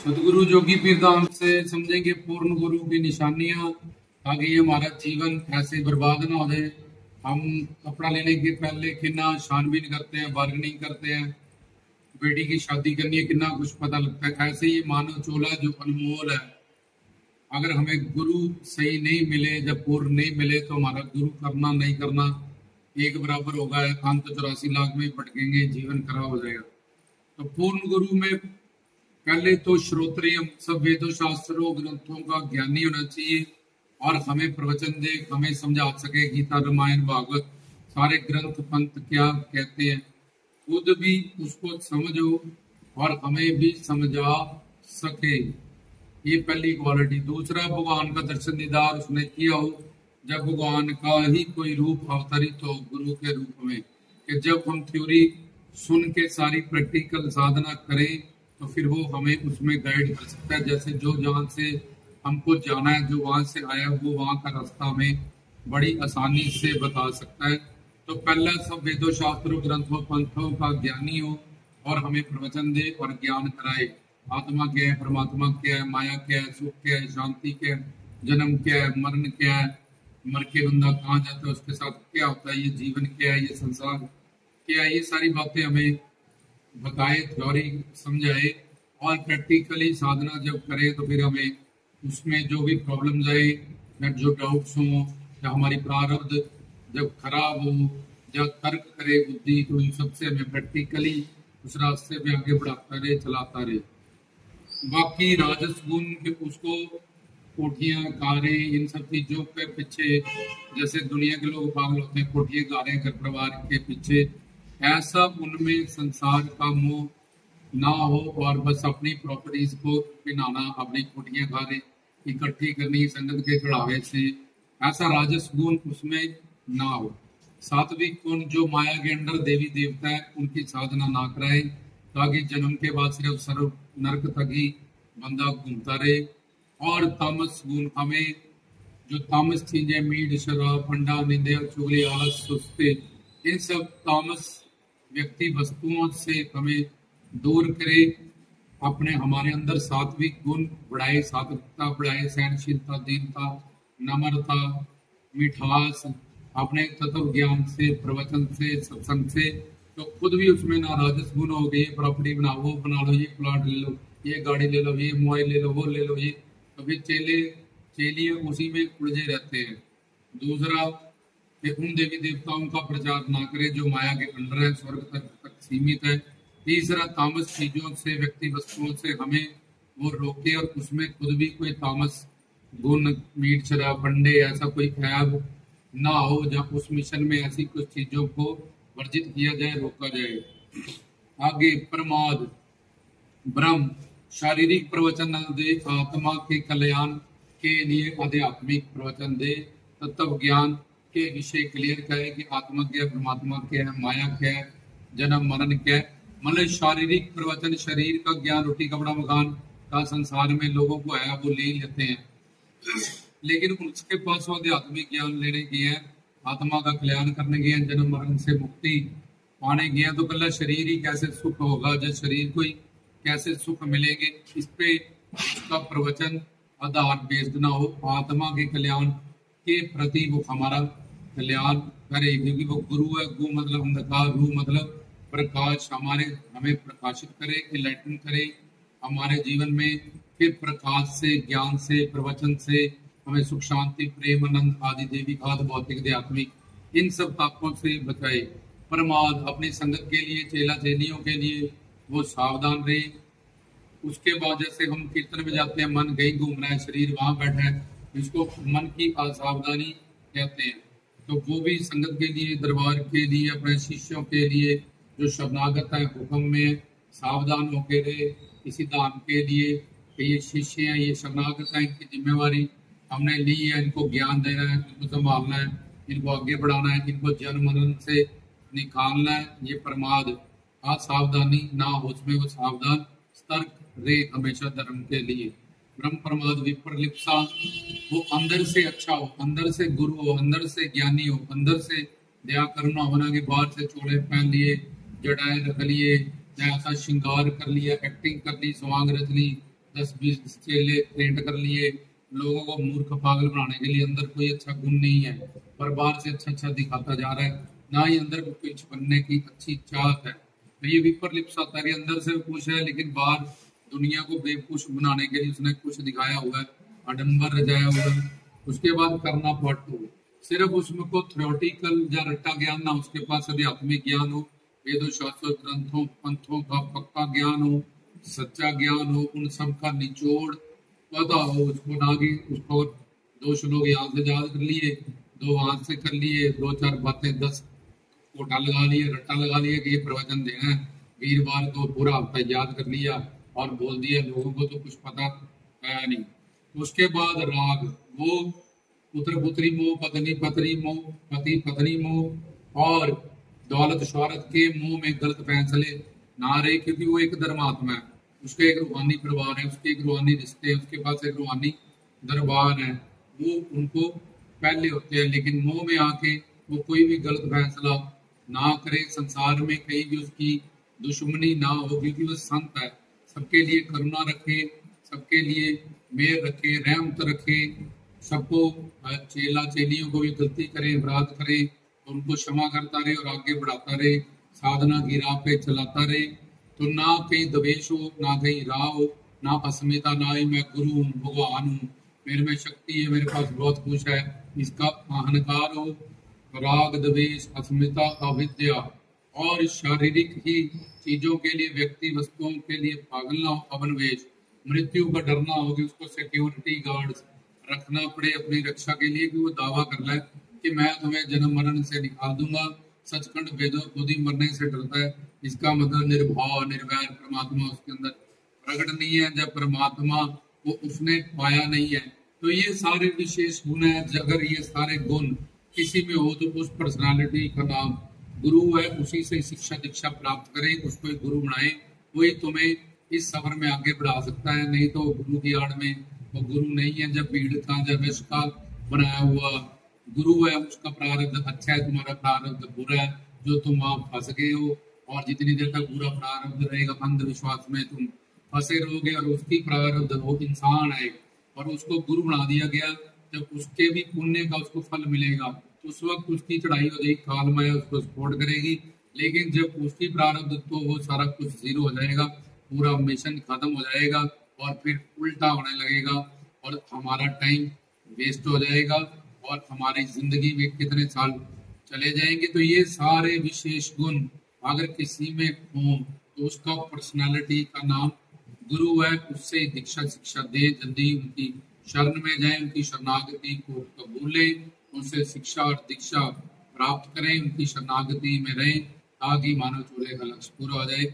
सदगुरु जोगी पीरदान से समझेंगे पूर्ण गुरु की निशानियां, ताकि ये हमारा जीवन ऐसे बर्बाद ना हो जाए। हम कपड़ा लेने के पहले कितना छानबीन करते हैं, बार्गेनिंग करते हैं। बेटी की शादी करनी है, कितना कुछ पता लगता है। ऐसे ही मानव चोला जो अनमोल है, अगर हमें गुरु सही नहीं मिले, जब पूर्ण नहीं मिले, तो हमारा गुरु करना नहीं करना एक बराबर होगा। अंत 84 लाख में भटकेंगे, जीवन खराब हो जाएगा। तो पूर्ण गुरु में पहले तो श्रोत्रिय सब वेदों शास्त्रों ग्रंथों का ज्ञानी होना चाहिए, और हमें प्रवचन दे, हमें समझा सके। गीता, रामायण, भागवत सारे ग्रंथ पंथ क्या कहते हैं, खुद भी उसको समझो और हमें भी समझा सके। ये पहली क्वालिटी। दूसरा, भगवान का दर्शन दीदार उसने किया हो, जब भगवान का ही कोई रूप अवतरित हो गुरु के रूप में। कि जब हम थ्योरी सुन के सारी प्रैक्टिकल साधना करें, तो फिर वो हमें उसमें गाइड कर सकता है। जैसे जो जहाँ से हमको जाना है, जो वहां से आया, वो वहां का रास्ता हमें बड़ी आसानी से बता सकता है। तो पहला, सब वेदों शास्त्रों ग्रंथों पंथों का ज्ञानी हो और हमें प्रवचन दे और ज्ञान कराए। आत्मा क्या है, परमात्मा क्या है, माया क्या है, सुख क्या है, शांति क्या है, जन्म क्या है, मरण क्या है, मर के बंदा कहाँ जाता है, उसके साथ क्या होता है, ये जीवन क्या है, ये संसार क्या है, ये सारी बातें हमें बताए, थ्योरी समझाए। और प्रैक्टिकली साधना जब करें, तो फिर हमें उसमें जो भी प्रॉब्लम्स आए या जो डाउट्स हों, या हमारी प्रारब्ध जब खराब हो, या तर्क करे बुद्धि, तो इन सबसे हमें प्रैक्टिकली उस रास्ते में आगे बढ़ाता रहे, चलाता रहे। बाकी राजस गुण के उसको कोठियां कारें, इन सब चीजों के पीछे, जैसे दुनिया के लोग पागल होते हैं कोठियां कारें घर परिवार के पीछे, ऐसा उनमें संसार का मोह ना हो, और बस अपनी प्रॉपर्टीज को पिनाना, अपनी कोठियां कारें इकट्ठी करनी संगत के चढ़ावे से, ऐसा राजस गुण उसमें ना हो। सात्विक गुण, जो माया के अंडर देवी देवता है, उनकी साधना ना कराए, ताकि जन्म के बाद सिर्फ सर्व नरक तक ही बंदा घूमता रहे। और तामस गुण, हमें जो तामस चीजें, मीट, शराब, फंडा, निंदा, चुगली, आलस, सुस्ती, इन सब तामस व्यक्ति वस्तुओं से हमें दूर करे। अपने हमारे अंदर सात्विक गुण बढ़ाए, सात्विकता बढ़ाए, सहनशीलता, दीनता, नम्रता, मिठास, अपने तत्व ज्ञान से, प्रवचन से, सत्संग से। तो खुद भी उसमें ना राजस गुण हो गए, प्रॉपर्टी बनाओ, वो बना लो, ये प्लॉट ले लो, ये गाड़ी ले लो, ये मोबाइल ले लो, वो ले लो, ये। तो फिर चेलिए उसी में उलझे रहते हैं। दूसरा, कि उन देवी देवताओं का प्रचार ना करे जो माया के अंडर है, स्वर्ग तक सीमित है। तीसरा, तामस चीजों से, व्यक्ति वस्तुओं से हमें वो रोके, और उसमें खुद भी कोई तामस गुण, मीट, शराब, फंडे, ऐसा कोई ऐब ना हो, जहाँ उस मिशन में ऐसी कुछ चीजों को वर्जित किया जाए, रोका जाए। आगे, प्रमाद ब्रह्म शारीरिक प्रवचन न दे, आत्मा के कल्याण के लिए आध्यात्मिक प्रवचन दे। तत्व ज्ञान के विषय क्लियर करे कि आत्मा क्या है, परमात्मा क्या है, माया क्या है, जन्म मरण क्या है। मतलब शारीरिक प्रवचन, शरीर का ज्ञान, रोटी कपड़ा मकान का संसार में लोगों को है, वो ले लेते हैं, लेकिन उसके पास वो आध्यात्मिक ज्ञान लेने की है, आत्मा का कल्याण करने की है, जन्म मरण से मुक्ति पाने की है। तो कल शरीर ही कैसे सुख होगा, जब शरीर को ही कैसे सुख मिलेंगे, इस पे उसका प्रवचन आधार बेस्ड ना हो। आत्मा के कल्याण के प्रति वो हमारा कल्याण करे, क्योंकि वो गुरु है। गु मतलब अंधकार, रू मतलब प्रकाश, हमें प्रकाशित करे, इनलाइटन करे हमारे जीवन में। फिर प्रकाश से, ज्ञान से, प्रवचन से हमें सुख, शांति, प्रेम, आनंद आदि देवी खाद, भौतिक, आध्यात्मिक, इन सब तापों से बचाए। प्रमाद, अपनी संगत के लिए, चेला चेलियों के लिए वो सावधान रहे। उसके बाद जैसे हम कीर्तन में जाते हैं, मन कहीं घूम रहा है, शरीर वहां बैठा है, इसको मन की असावधानी कहते हैं। तो वो भी संगत के लिए, दरबार के लिए, अपने शिष्यों के लिए जो शरणागत है, हुक्म में सावधान होकर रहे। इसी धाम के लिए कि ये शिष्य हैं, ये शरणागत हैं, इनकी जिम्मेवारी हमने ली है, इनको ज्ञान देना है, इनको संभालना है, इनको आगे बढ़ाना है, इनको जन्म मरण से निकालना है। ये प्रमाद, असावधानी ना हो, उसमें वो सावधान सतर्क रे हमेशा धर्म के लिए। ब्रह्म प्रमाद विप्रलिप्सा, वो अंदर से अच्छा हो, अंदर से गुरु हो, अंदर से ज्ञानी हो, अंदर से दया करुणा होना, के बाहर से चोड़े पहन लिए, जटाएं रख लिए, ऐसा श्रृंगार कर लिया, एक्टिंग कर ली, स्वांग रच ली, 10-20 चेले ट्रेंड कर लिए, लोगों को मूर्ख पागल बनाने के लिए। अंदर कोई अच्छा गुण नहीं है, पर बाहर से अच्छा अच्छा दिखाता जा रहा है, ना ही अंदर कुछ बनने की अच्छी चाहत है। तो ये विपरलिप्स आता है कि अंदर से खुश है लेकिन बाहर दुनिया को बेवकूफ बनाने के लिए उसने कुछ दिखाया हुआ है, आडंबर रचाया हुआ है। उसके बाद करना पार्ट 2, सिर्फ उसमें को थ्योरेटिकल या रट्टा ज्ञान ना, उसके पास आध्यात्मिक ज्ञान हो, वेदों शास्त्रों ग्रंथों पंथों का पक्का ज्ञान हो, सच्चा ज्ञान हो, उन सब का निचोड़ पता हो उसको, ना कि उसको 2 श्लोक यहाँ से याद कर लिए, 2 वहां से कर लिए, 2-4 बातें 10 कोटा लगा लिए, रट्टा लगा लिया कि ये प्रवचन देना है, वीरवार को पूरा हफ्ता याद कर लिया और बोल दिया। लोगों को तो कुछ पता है नहीं। उसके बाद राग, वो पुत्र पुत्री मोह, पत्नी पत्नी मोह, पति पत्नी मोह और दौलत शौहरत के मोह में गलत फैसले ना रहे, क्योंकि वो एक धर्मात्मा है, उसका एक रूहानी परिवार है, उसके एक रूहानी रिश्ते है, उसके पास एक रूहानी दरबार है, वो उनको पहले होते हैं। लेकिन मोह में आके वो कोई भी गलत फैसला ना करे, संसार में कहीं भी उसकी दुश्मनी ना हो, क्योंकि वो संत है, सबके लिए करुणा रखे, सबके लिए मेहर रखे, रहमत रखे, सबको चेला चेलियों को भी गलती करे, अपराध करे तो उनको क्षमा करता रहे और आगे बढ़ाता रहे, साधना की राह पे चलाता रहे। तो ना कहीं द्वेष हो, ना कहीं राह हो, ना अस्मिता, ना ही मैं गुरु हूँ, भगवान हूँ, मेरे में शक्ति है, मेरे पास बहुत कुछ है, इसका अहंकार हो। राग द्वेष अस्मिता अविद्या और शारीरिक ही चीजों के लिए, व्यक्ति वस्तुओं के लिए पागल ना हो, अवनवेश, मृत्यु का डरना हो कि उसको सिक्योरिटी गार्ड्स रखना पड़े अपनी रक्षा के लिए, कि वो दावा कर ले कि मैं तुम्हें जन्म मरण से निकाल दूंगा। सचखंड वेदों खुद ही मरने से डरता है, इसका मतलब निर्भाव निर्वैर परमात्मा उसके अंदर प्रकट नहीं है, जब परमात्मा वो उसने पाया नहीं है। तो ये सारे विशेष गुण है, अगर ये सारे गुण किसी में हो तो उस पर्सनालिटी का नाम गुरु है, उसी से शिक्षा दीक्षा प्राप्त करें, उसको एक गुरु बनाए, वही तुम्हें इस सफर में आगे बढ़ा सकता है। नहीं तो गुरु की आड़ में वो गुरु नहीं है। जब भीड़ का, जब विष का बनाया हुआ गुरु है, उसका प्रारब्ध अच्छा है, तुम्हारा प्रारब्ध बुरा है, जो तुम आप फंस गए हो, और जितनी देर तक बुरा प्रारब्ध रहेगा अंधविश्वास में तुम फंसे रहोगे, और उसकी प्रारब्ध वो इंसान है और उसको गुरु बना दिया गया, जब उसके भी पुण्य का उसको फल मिलेगा तो उस वक्त उसकी चढ़ाई हो जाएगी, काल माया उसको सपोर्ट करेगी। लेकिन जब उसकी प्रारब्ध, तो वो सारा कुछ जीरो हो जाएगा, पूरा मिशन खत्म हो जाएगा और फिर उल्टा होने लगेगा और हमारा टाइम वेस्ट हो जाएगा और हमारी जिंदगी में कितने साल चले जाएंगे। तो ये सारे विशेष गुण अगर किसी में हो तो उसका पर्सनालिटी का नाम गुरु है, उससे दीक्षा शिक्षा दे, जल्दी उनकी शरण में जाए, उनकी शरणागति को कबूले, उनसे शिक्षा और दीक्षा प्राप्त करें, उनकी शरणागति में रहें, ताकि मानव चूल्हे का लक्ष्य पूरा हो जाए।